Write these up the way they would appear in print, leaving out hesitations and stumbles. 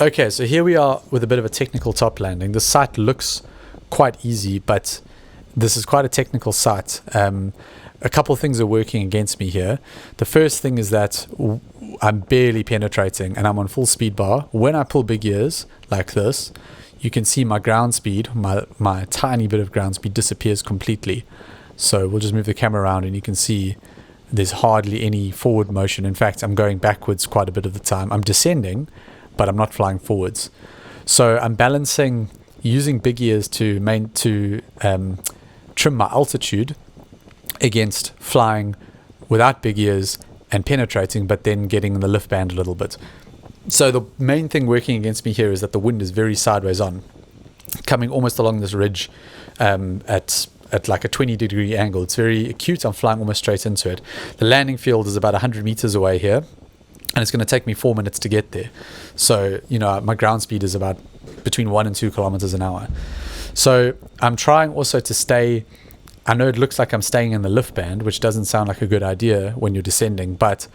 Okay, so here we are with a bit of a technical top landing. The site looks quite easy, but this is quite a technical site. A couple of things are working against me here. The first thing is that I'm barely penetrating and I'm on full speed bar. When I pull big ears like this, you can see my ground speed, my tiny bit of ground speed disappears completely. So we'll just move the camera around and you can see there's hardly any forward motion. In fact, I'm going backwards quite a bit of the time. I'm descending, but I'm not flying forwards. So I'm balancing using big ears to trim my altitude against flying without big ears and penetrating, but then getting in the lift band a little bit. So the main thing working against me here is that the wind is very sideways on, coming almost along this ridge at like a 20-degree angle. It's very acute. I'm flying almost straight into it. The landing field is about 100 meters away here, and it's going to take me 4 minutes to get there. So, my ground speed is about between 1 and 2 kilometers an hour. So I'm trying also to stay, I know it looks like I'm staying in the lift band, which doesn't sound like a good idea when you're descending, but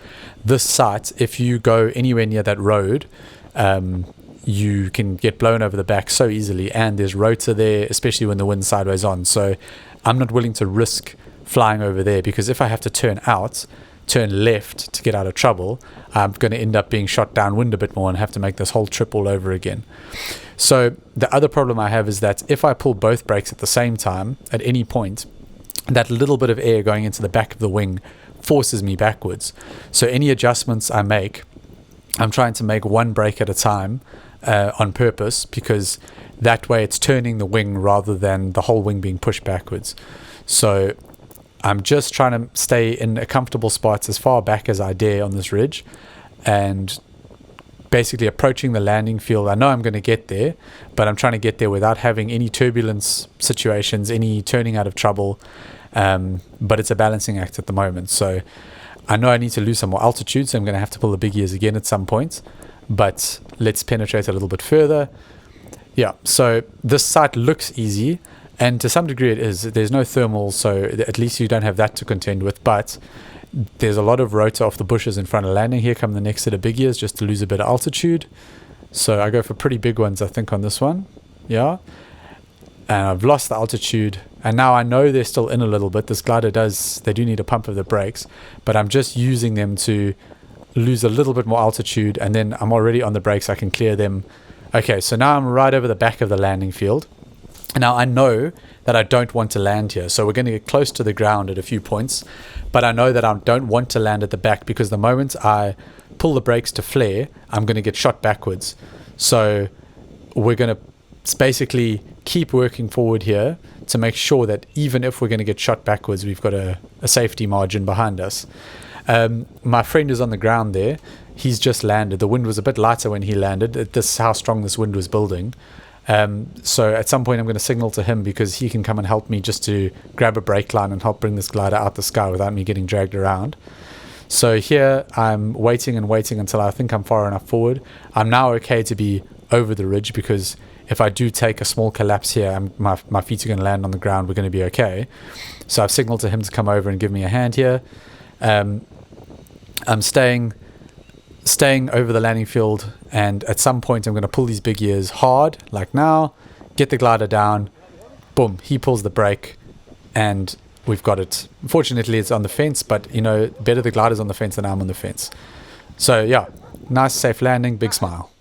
this site, if you go anywhere near that road, you can get blown over the back so easily, and there's rotor there, especially when the wind's sideways on. So I'm not willing to risk flying over there, because if I have to turn left to get out of trouble, I'm going to end up being shot downwind a bit more and have to make this whole trip all over again. So the other problem I have is that if I pull both brakes at the same time at any point, that little bit of air going into the back of the wing forces me backwards. So any adjustments I make, I'm trying to make one brake at a time on purpose, because that way it's turning the wing rather than the whole wing being pushed backwards. So I'm just trying to stay in a comfortable spot as far back as I dare on this ridge, and basically approaching the landing field. I know I'm going to get there, but I'm trying to get there without having any turbulence situations, any turning out of trouble. But it's a balancing act at the moment. So I know I need to lose some more altitude, so I'm going to have to pull the big ears again at some point. But let's penetrate a little bit further. Yeah, so this site looks easy, and to some degree it is. There's no thermal, so at least you don't have that to contend with, but there's a lot of rotor off the bushes in front of landing. Here come the next set of big ears just to lose a bit of altitude. So I go for pretty big ones, I think, on this one. Yeah. And I've lost the altitude, and now I know they're still in a little bit. This glider they do need a pump of the brakes, but I'm just using them to lose a little bit more altitude, and then I'm already on the brakes. I can clear them. Okay, so now I'm right over the back of the landing field. Now I know that I don't want to land here, so we're going to get close to the ground at a few points, but I know that I don't want to land at the back, because the moment I pull the brakes to flare, I'm going to get shot backwards. So we're going to basically keep working forward here to make sure that even if we're going to get shot backwards, we've got a safety margin behind us. My friend is on the ground there. He's just landed. The wind was a bit lighter when he landed. This is how strong this wind was building. So at some point I'm going to signal to him, because he can come and help me just to grab a brake line and help bring this glider out the sky without me getting dragged around. So here I'm waiting until I think I'm far enough forward. I'm now okay to be over the ridge, because if I do take a small collapse here, my feet are going to land on the ground. We're going to be okay. So I've signaled to him to come over and give me a hand here. I'm staying over the landing field, and at some point I'm going to pull these big ears hard, like now, get the glider down, boom, he pulls the brake, and we've got it. Unfortunately, it's on the fence, but better the glider's on the fence than I'm on the fence. So yeah, nice safe landing, big smile.